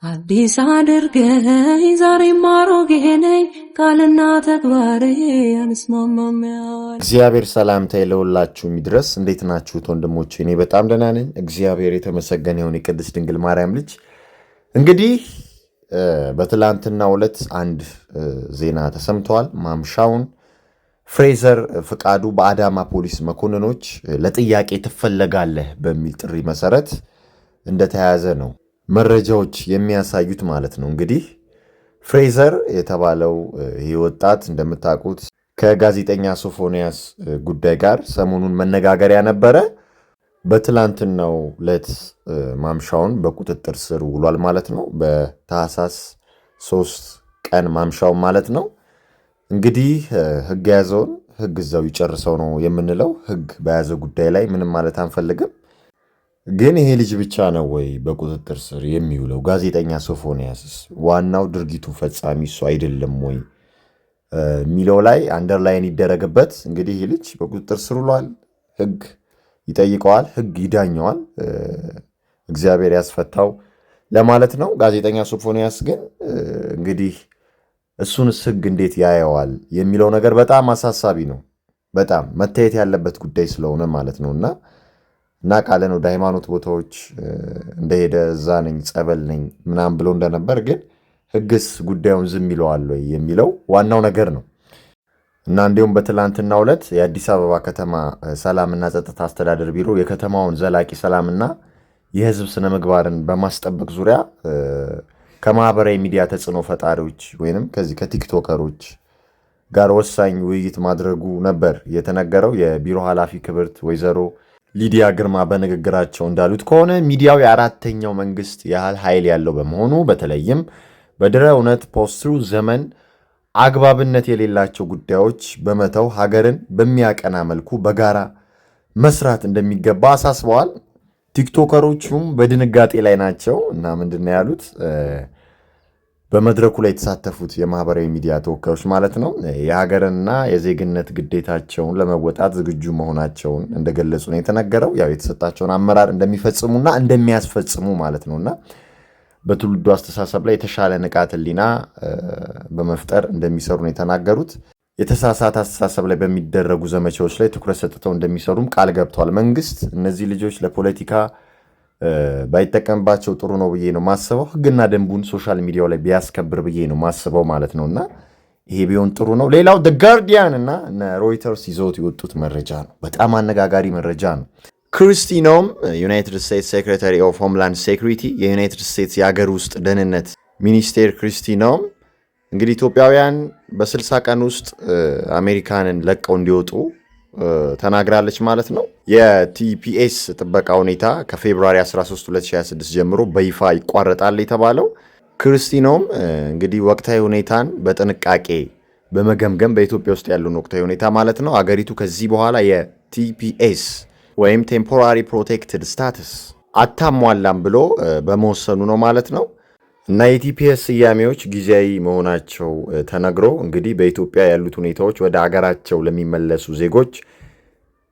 አዲስ አድርገኝ ዛሬም አሮጌ ነኝ ቃልና ተግባሬ አንስማማም። እግዚአብሔር ሰላምታ ለሁላችሁ ይድረስ። እንዴት ናችሁት ወንድሞቼ? እኔ በጣም ደህና ነኝ። እግዚአብሔር የተመሰገነ ይሁን። የቅድስት ድንግል ማርያም ልጅ እንግዲህ በትላንትናው ዕለት አንድ ዜና ተሰምቷል። ማምሻውን ፍሬዘር ፍቃዱ በአዳማ ፖሊስ መኮንኖች ለጥያቄ ትፈለጋለህ በሚል ጥሪ መሰረት እንደተያዘ ነው መረጃዎች የሚያሳዩት ማለት ነው። እንግዲህ ፍሬዘር የተባለው ይህ ወጣት እንደምታውቁት ከጋዜጠኛ ሶፎንያስ ጉዳይ ጋር ሰሞኑን መነጋገሪያ ነበረ። በትላንትናው ዕለት ማምሻውን በቁጥጥር ስር ውሏል ማለት ነው። በታህሳስ 3 ቀን ማምሻውን ማለት ነው። እንግዲህ ህግ የያዘውን ህግ እዛው ይጨርሰው ነው የምንለው። ህግ በያዘው ጉዳይ ላይ ምንም ማለት አንፈልግም። ግን ይሄ ልጅ ብቻ ነው ወይ በቁጥጥር ስር የሚውለው? ጋዜጠኛ ሶፎንያስስ ዋናው ድርጊቱ ፈጻሚ እሱ አይደለም ወይ የሚለው ላይ አንደርላይን ይደረግበት። እንግዲህ ይህ ልጅ በቁጥጥር ስር ውሏል። ህግ ይጠይቀዋል፣ ህግ ይዳኘዋል፣ እግዚአብሔር ያስፈታው ለማለት ነው። ጋዜጠኛ ሶፎንያስ ግን እንግዲህ እሱንስ ህግ እንዴት ያየዋል የሚለው ነገር በጣም አሳሳቢ ነው። በጣም መታየት ያለበት ጉዳይ ስለሆነ ማለት ነውና ቃለን ወደ ሃይማኖት ቦታዎች እንደሄደ እዛ ነኝ ጸበል ነኝ ምናምን ብሎ እንደነበር፣ ግን ህግስ ጉዳዩን ዝም ይለዋል ወይ የሚለው ዋናው ነገር ነው። እና እንዲሁም በትላንትናው ዕለት የአዲስ አበባ ከተማ ሰላምና ጸጥታ አስተዳደር ቢሮ የከተማውን ዘላቂ ሰላምና የህዝብ ስነ ምግባርን በማስጠበቅ ዙሪያ ከማህበራዊ ሚዲያ ተጽዕኖ ፈጣሪዎች ወይንም ከዚህ ከቲክቶከሮች ጋር ወሳኝ ውይይት ማድረጉ ነበር የተነገረው። የቢሮ ኃላፊ ክብርት ወይዘሮ ሊዲያ ግርማ በንግግራቸው እንዳሉት ከሆነ ሚዲያው የአራተኛው መንግስት ያህል ኃይል ያለው በመሆኑ በተለይም በድረ እውነት ፖስትሩ ዘመን አግባብነት የሌላቸው ጉዳዮች በመተው ሀገርን በሚያቀና መልኩ በጋራ መስራት እንደሚገባ አሳስበዋል። ቲክቶከሮቹም በድንጋጤ ላይ ናቸው እና ምንድን ነው ያሉት? በመድረኩ ላይ የተሳተፉት የማህበራዊ ሚዲያ ተወካዮች ማለት ነው የሀገርንና የዜግነት ግዴታቸውን ለመወጣት ዝግጁ መሆናቸውን እንደገለጹ ነው የተነገረው። ያው የተሰጣቸውን አመራር እንደሚፈጽሙና እንደሚያስፈጽሙ ማለት ነውና በትውልዱ አስተሳሰብ ላይ የተሻለ ንቃተ ህሊና በመፍጠር እንደሚሰሩ ነው የተናገሩት። የተሳሳተ አስተሳሰብ ላይ በሚደረጉ ዘመቻዎች ላይ ትኩረት ሰጥተው እንደሚሰሩም ቃል ገብተዋል። መንግስት እነዚህ ልጆች ለፖለቲካ ባይጠቀምባቸው ጥሩ ነው ብዬ ነው ማስበው። ህግና ደንቡን ሶሻል ሚዲያው ላይ ቢያስከብር ብዬ ነው ማስበው ማለት ነውና ይሄ ቢሆን ጥሩ ነው። ሌላው ዘ ጋርዲያን እና ሮይተርስ ይዘውት የወጡት መረጃ ነው። በጣም አነጋጋሪ መረጃ ነው። ክሪስቲ ኖም ዩናይትድ ስቴትስ ሴክሬታሪ ኦፍ ሆምላንድ ሴኩሪቲ የዩናይትድ ስቴትስ የሀገር ውስጥ ደህንነት ሚኒስቴር ክሪስቲ ኖም እንግዲህ ኢትዮጵያውያን በ60 ቀን ውስጥ አሜሪካንን ለቀው እንዲወጡ ተናግራለች ማለት ነው። የቲፒኤስ ጥበቃ ሁኔታ ከፌብሩዋሪ 13 2026 ጀምሮ በይፋ ይቋረጣል የተባለው ክሪስቲ ኖም እንግዲህ ወቅታዊ ሁኔታን በጥንቃቄ በመገምገም በኢትዮጵያ ውስጥ ያለውን ወቅታዊ ሁኔታ ማለት ነው አገሪቱ ከዚህ በኋላ የቲፒኤስ ወይም ቴምፖራሪ ፕሮቴክትድ ስታተስ አታሟላም ብሎ በመወሰኑ ነው ማለት ነው። እና የቲፒኤስ ስያሜዎች ጊዜያዊ መሆናቸው ተነግሮ እንግዲህ በኢትዮጵያ ያሉት ሁኔታዎች ወደ አገራቸው ለሚመለሱ ዜጎች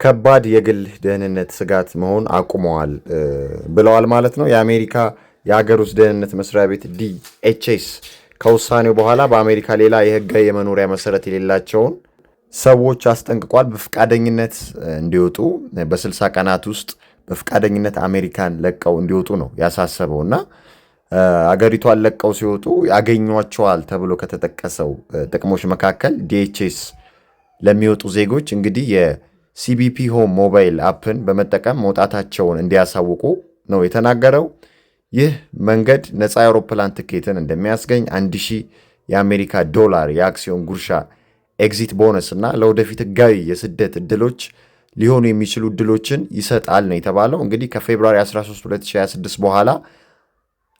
ከባድ የግል ደህንነት ስጋት መሆን አቁመዋል ብለዋል ማለት ነው። የአሜሪካ የሀገር ውስጥ ደህንነት መስሪያ ቤት ዲኤችኤስ ከውሳኔው በኋላ በአሜሪካ ሌላ የህጋዊ የመኖሪያ መሰረት የሌላቸውን ሰዎች አስጠንቅቋል። በፈቃደኝነት እንዲወጡ በ60 ቀናት ውስጥ በፈቃደኝነት አሜሪካን ለቀው እንዲወጡ ነው ያሳሰበውና አገሪቷን ለቀው ሲወጡ ያገኟቸዋል ተብሎ ከተጠቀሰው ጥቅሞች መካከል ዲኤችኤስ ለሚወጡ ዜጎች እንግዲህ የሲቢፒ ሆም ሞባይል አፕን በመጠቀም መውጣታቸውን እንዲያሳውቁ ነው የተናገረው። ይህ መንገድ ነፃ የአውሮፕላን ትኬትን እንደሚያስገኝ 1000 የአሜሪካ ዶላር የአክሲዮን ጉርሻ ኤግዚት ቦነስ እና ለወደፊት ህጋዊ የስደት እድሎች ሊሆኑ የሚችሉ እድሎችን ይሰጣል ነው የተባለው። እንግዲህ ከፌብሩዋሪ 13 2026 በኋላ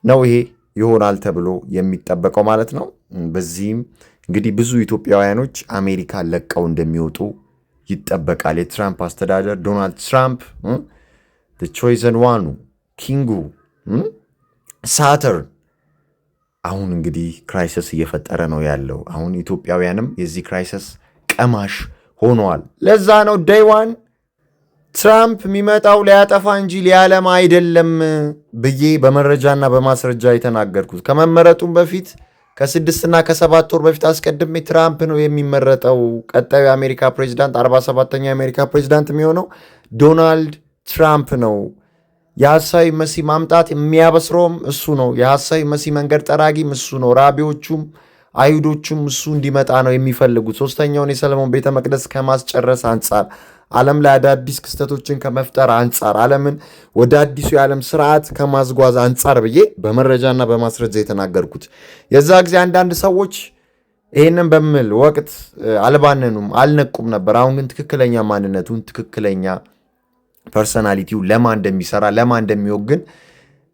ነው ይሄ ይሆናል ተብሎ የሚጠበቀው ማለት ነው። በዚህም እንግዲህ ብዙ ኢትዮጵያውያኖች አሜሪካ ለቀው እንደሚወጡ ይጠበቃል። የትራምፕ አስተዳደር ዶናልድ ትራምፕ ቾይዘን ዋኑ ኪንጉ ሳተርን አሁን እንግዲህ ክራይሲስ እየፈጠረ ነው ያለው። አሁን ኢትዮጵያውያንም የዚህ ክራይሲስ ቀማሽ ሆነዋል። ለዛ ነው ዴይ ዋን ትራምፕ የሚመጣው ሊያጠፋ እንጂ ሊያለማ አይደለም ብዬ በመረጃና በማስረጃ የተናገርኩት ከመመረጡም በፊት ከ6 እና ከ7 ወር በፊት አስቀድሜ ትራምፕ ነው የሚመረጠው፣ ቀጣዩ የአሜሪካ ፕሬዚዳንት 47ኛው የአሜሪካ ፕሬዚዳንት የሚሆነው ዶናልድ ትራምፕ ነው። የሐሳዊ መሲህ ማምጣት የሚያበስረውም እሱ ነው። የሐሳዊ መሲህ መንገድ ጠራጊም እሱ ነው። ራቢዎቹም አይሁዶቹም እሱ እንዲመጣ ነው የሚፈልጉት። ሶስተኛውን የሰለሞን ቤተ መቅደስ ከማስጨረስ አንጻር፣ ዓለም ላይ አዳዲስ ክስተቶችን ከመፍጠር አንጻር፣ ዓለምን ወደ አዲሱ የዓለም ስርዓት ከማስጓዝ አንጻር ብዬ በመረጃና በማስረጃ የተናገርኩት። የዛ ጊዜ አንዳንድ ሰዎች ይህንን በምል ወቅት አልባነኑም፣ አልነቁም ነበር። አሁን ግን ትክክለኛ ማንነቱን ትክክለኛ ፐርሰናሊቲው ለማን እንደሚሰራ ለማን እንደሚወግን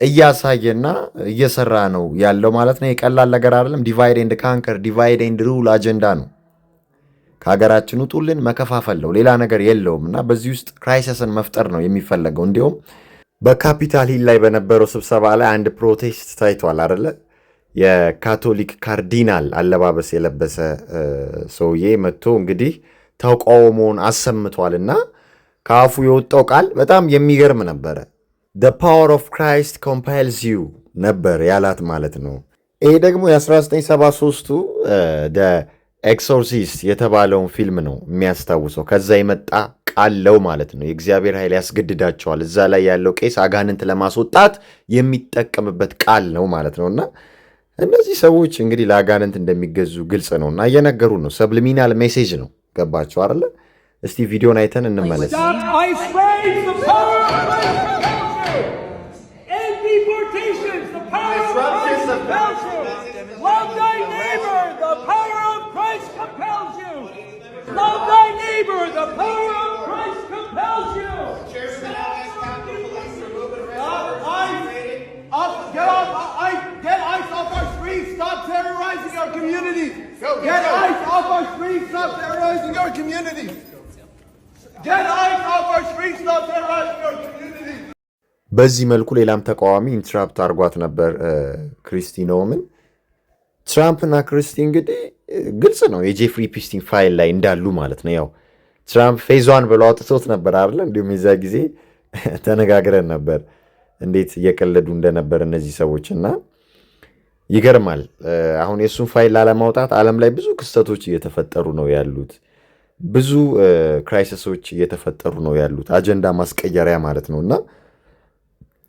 እያሳየና እየሰራ ነው ያለው ማለት ነው። የቀላል ነገር አይደለም። ዲቫይድ ኤንድ ካንከር ዲቫይድ ኤንድ ሩል አጀንዳ ነው። ከሀገራችን ውጡልን መከፋፈል ነው፣ ሌላ ነገር የለውም። እና በዚህ ውስጥ ክራይሲስን መፍጠር ነው የሚፈለገው። እንዲሁም በካፒታል ሂል ላይ በነበረው ስብሰባ ላይ አንድ ፕሮቴስት ታይቷል አይደለ? የካቶሊክ ካርዲናል አለባበስ የለበሰ ሰውዬ መጥቶ እንግዲህ ተቃውሞውን አሰምቷል እና ከአፉ የወጣው ቃል በጣም የሚገርም ነበረ። the power of Christ compels you ነበር ያላት ማለት ነው። ይሄ ደግሞ የ1973ቱ ኤክሶርሲስት የተባለውን ፊልም ነው የሚያስታውሰው። ከዛ የመጣ ቃል ለው ማለት ነው። የእግዚአብሔር ኃይል ያስገድዳቸዋል። እዛ ላይ ያለው ቄስ አጋንንት ለማስወጣት የሚጠቀምበት ቃል ነው ማለት ነው። እና እነዚህ ሰዎች እንግዲህ ለአጋንንት እንደሚገዙ ግልጽ ነው እና እየነገሩ ነው። ሰብሊሚናል ሜሴጅ ነው። ገባቸው አይደለ? እስቲ ቪዲዮን አይተን እንመለስ። Get ICE off our streets! Stop terrorizing our communities! Get ICE off our streets! Stop terrorizing our communities! Get ICE off our streets! Stop terrorizing our communities! በዚህ መልኩ ሌላም ተቃዋሚ ኢንትራፕት አድርጓት ነበር ክሪስቲ ኖምን። ትራምፕና ክሪስቲ እንግዲህ ግልጽ ነው የጄፍሪ ፒስቲን ፋይል ላይ እንዳሉ ማለት ነው። ያው ትራምፕ ፌዟን ብለው አውጥቶት ነበር አይደለ? እንዲሁም የዛ ጊዜ ተነጋግረን ነበር እንዴት እየቀለዱ እንደነበር እነዚህ ሰዎች እና ይገርማል። አሁን የእሱን ፋይል ላለማውጣት ዓለም ላይ ብዙ ክስተቶች እየተፈጠሩ ነው ያሉት። ብዙ ክራይሲሶች እየተፈጠሩ ነው ያሉት። አጀንዳ ማስቀየሪያ ማለት ነው እና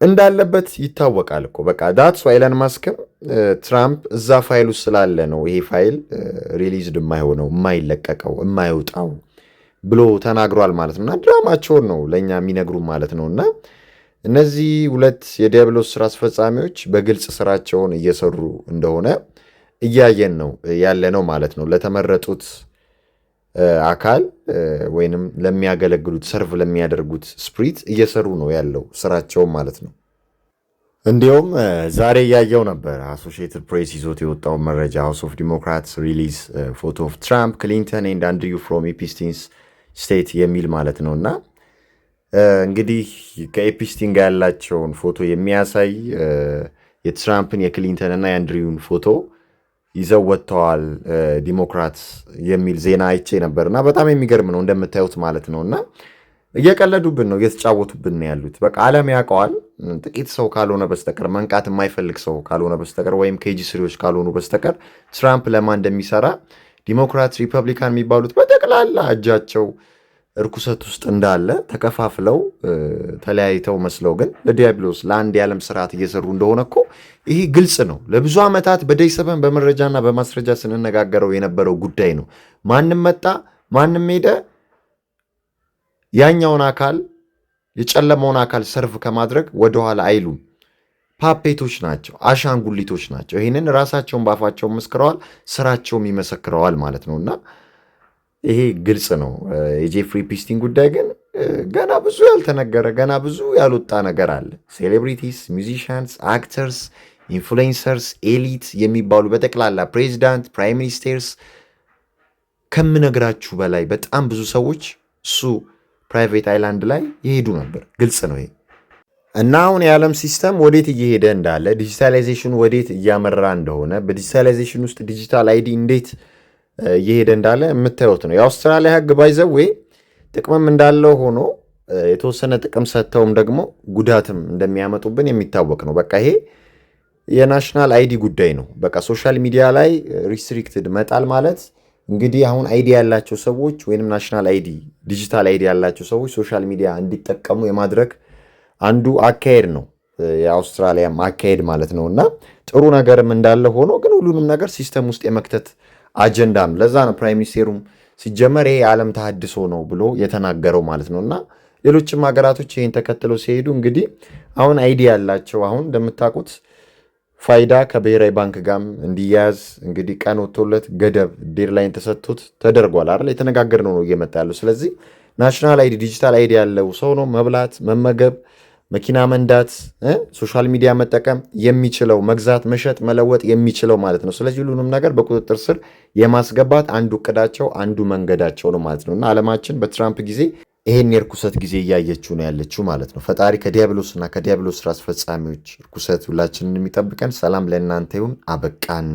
እንዳለበት ይታወቃል እኮ በቃ ዳትስ ኤለን ማስክም ትራምፕ እዛ ፋይል ውስጥ ስላለ ነው ይሄ ፋይል ሪሊዝድ የማይሆነው የማይለቀቀው የማይወጣው ብሎ ተናግሯል ማለት ነው። እና ድራማቸውን ነው ለእኛ የሚነግሩ ማለት ነው። እና እነዚህ ሁለት የዲያብሎስ ስራ አስፈጻሚዎች በግልጽ ስራቸውን እየሰሩ እንደሆነ እያየን ነው ያለ ነው ማለት ነው። ለተመረጡት አካል ወይንም ለሚያገለግሉት ሰርቭ ለሚያደርጉት ስፕሪት እየሰሩ ነው ያለው ስራቸውን ማለት ነው። እንዲሁም ዛሬ እያየው ነበር አሶሺየትድ ፕሬስ ይዞት የወጣው መረጃ ሃውስ ኦፍ ዲሞክራትስ ሪሊዝ ፎቶ ኦፍ ትራምፕ ክሊንተን ኤንድ አንድሪው ፍሮም ኤፒስቲንስ ስቴት የሚል ማለት ነው። እና እንግዲህ ከኤፒስቲን ጋር ያላቸውን ፎቶ የሚያሳይ የትራምፕን የክሊንተንና የአንድሪውን ፎቶ ይዘው ወጥተዋል ዲሞክራት የሚል ዜና አይቼ ነበር እና በጣም የሚገርም ነው እንደምታዩት ማለት ነው። እና እየቀለዱብን ነው፣ እየተጫወቱብን ነው ያሉት። በቃ ዓለም ያውቀዋል። ጥቂት ሰው ካልሆነ በስተቀር መንቃት የማይፈልግ ሰው ካልሆነ በስተቀር ወይም ኬጂ ስሪዎች ካልሆኑ በስተቀር ትራምፕ ለማን እንደሚሰራ ዲሞክራት ሪፐብሊካን የሚባሉት በጠቅላላ እጃቸው እርኩሰት ውስጥ እንዳለ ተከፋፍለው ተለያይተው መስለው ግን ለዲያብሎስ ለአንድ የዓለም ስርዓት እየሰሩ እንደሆነ እኮ ይህ ግልጽ ነው። ለብዙ ዓመታት በደይ ሰበን በመረጃና በማስረጃ ስንነጋገረው የነበረው ጉዳይ ነው። ማንም መጣ ማንም ሄደ ያኛውን አካል የጨለመውን አካል ሰርቭ ከማድረግ ወደኋላ አይሉም። ፓፔቶች ናቸው፣ አሻንጉሊቶች ናቸው። ይህንን ራሳቸውን ባፋቸው መስክረዋል፣ ስራቸውም ይመሰክረዋል ማለት ነው። እና ይሄ ግልጽ ነው። የጄፍሪ ፒስቲን ጉዳይ ግን ገና ብዙ ያልተነገረ ገና ብዙ ያልወጣ ነገር አለ። ሴሌብሪቲስ፣ ሚዚሽያንስ፣ አክተርስ፣ ኢንፍሉዌንሰርስ፣ ኤሊት የሚባሉ በጠቅላላ ፕሬዚዳንት፣ ፕራይም ሚኒስቴርስ ከምነግራችሁ በላይ በጣም ብዙ ሰዎች እሱ ፕራይቬት አይላንድ ላይ ይሄዱ ነበር። ግልጽ ነው ይሄ። እና አሁን የዓለም ሲስተም ወዴት እየሄደ እንዳለ ዲጂታላይዜሽኑ ወዴት እያመራ እንደሆነ በዲጂታላይዜሽን ውስጥ ዲጂታል አይዲ እንዴት እየሄደ እንዳለ የምታዩት ነው። የአውስትራሊያ ሕግ ባይዘዌ ጥቅምም እንዳለው ሆኖ የተወሰነ ጥቅም ሰጥተውም ደግሞ ጉዳትም እንደሚያመጡብን የሚታወቅ ነው። በቃ ይሄ የናሽናል አይዲ ጉዳይ ነው። በቃ ሶሻል ሚዲያ ላይ ሪስትሪክትድ መጣል ማለት እንግዲህ አሁን አይዲ ያላቸው ሰዎች ወይንም ናሽናል አይዲ ዲጂታል አይዲ ያላቸው ሰዎች ሶሻል ሚዲያ እንዲጠቀሙ የማድረግ አንዱ አካሄድ ነው፣ የአውስትራሊያም አካሄድ ማለት ነው። እና ጥሩ ነገርም እንዳለ ሆኖ ግን ሁሉንም ነገር ሲስተም ውስጥ የመክተት አጀንዳም ለዛ ነው ፕራይም ሚኒስቴሩም ሲጀመር ይሄ የዓለም ተሃድሶ ነው ብሎ የተናገረው ማለት ነው። እና ሌሎችም ሀገራቶች ይህን ተከትለው ሲሄዱ እንግዲህ አሁን አይዲ ያላቸው አሁን እንደምታውቁት ፋይዳ ከብሔራዊ ባንክ ጋርም እንዲያያዝ እንግዲህ ቀን ወጥቶለት ገደብ ዴድላይን ተሰጥቶት ተደርጓል አይደል? የተነጋገርነው ነው እየመጣ ያለው። ስለዚህ ናሽናል አይዲ ዲጂታል አይዲ ያለው ሰው ነው መብላት፣ መመገብ፣ መኪና መንዳት፣ ሶሻል ሚዲያ መጠቀም የሚችለው መግዛት፣ መሸጥ፣ መለወጥ የሚችለው ማለት ነው። ስለዚህ ሁሉንም ነገር በቁጥጥር ስር የማስገባት አንዱ እቅዳቸው አንዱ መንገዳቸው ነው ማለት ነው። እና ዓለማችን በትራምፕ ጊዜ ይሄን የርኩሰት ጊዜ እያየችው ነው ያለችው ማለት ነው። ፈጣሪ ከዲያብሎስና ከዲያብሎስ ስራ አስፈጻሚዎች ርኩሰት ሁላችንን የሚጠብቀን። ሰላም ለእናንተ ይሁን። አበቃን።